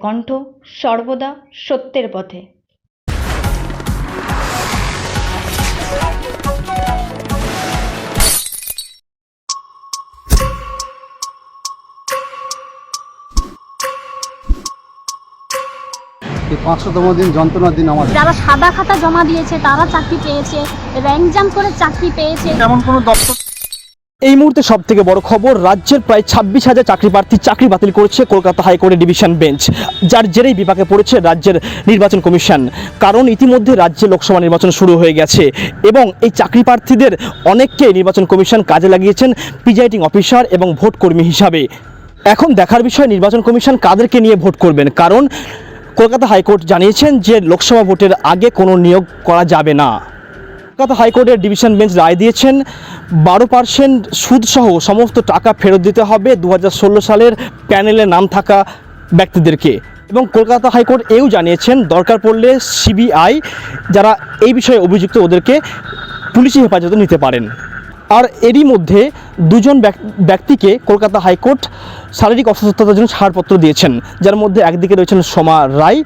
কণ্ঠ, সর্বদা সত্যের পথে। এই 500তম দিন যন্ত্রণার দিন আমাদের। যারা সাদা খাতা জমা দিয়েছে তারা চাকরি পেয়েছে, র্যাঙ্ক জাম্প করে চাকরি পেয়েছে। এমন কোনো দপ্তর এই মুহূর্তে সব থেকে বড় খবর, রাজ্যের প্রায় 26,000 চাকরি প্রার্থী চাকরি বাতিল করেছে কলকাতা হাইকোর্টের ডিভিশন বেঞ্চ, যার জেরেই বিপাকে পড়েছে রাজ্যের নির্বাচন কমিশন। কারণ ইতিমধ্যে রাজ্যে লোকসভা নির্বাচন শুরু হয়ে গেছে এবং এই চাকরি প্রার্থীদের অনেককে নির্বাচন কমিশন কাজে লাগিয়েছেন প্রিজাইডিং অফিসার এবং ভোট কর্মী হিসাবে। এখন দেখার বিষয় নির্বাচন কমিশন কাদেরকে নিয়ে ভোট করবেন, কারণ কলকাতা হাইকোর্ট জানিয়েছেন যে লোকসভা ভোটের আগে কোনো নিয়োগ করা যাবে না। কলকাতা হাইকোর্টের ডিভিশন বেঞ্চ রায় দিয়েছেন 12% সুদসহ সমস্ত টাকা ফেরত দিতে হবে 2016 সালের প্যানেলে নাম থাকা ব্যক্তিদেরকে। এবং কলকাতা হাইকোর্ট এও জানিয়েছেন দরকার পড়লে সিবিআই যারা এই বিষয়ে অভিযুক্ত ওদেরকে পুলিশি হেফাজতে নিতে পারেন। আর এরই মধ্যে দুজন ব্যক্তিকে কলকাতা হাইকোর্ট শারীরিক অসুস্থতার জন্য ছাড়পত্র দিয়েছেন, যার মধ্যে একদিকে রয়েছেন সোমা রায়,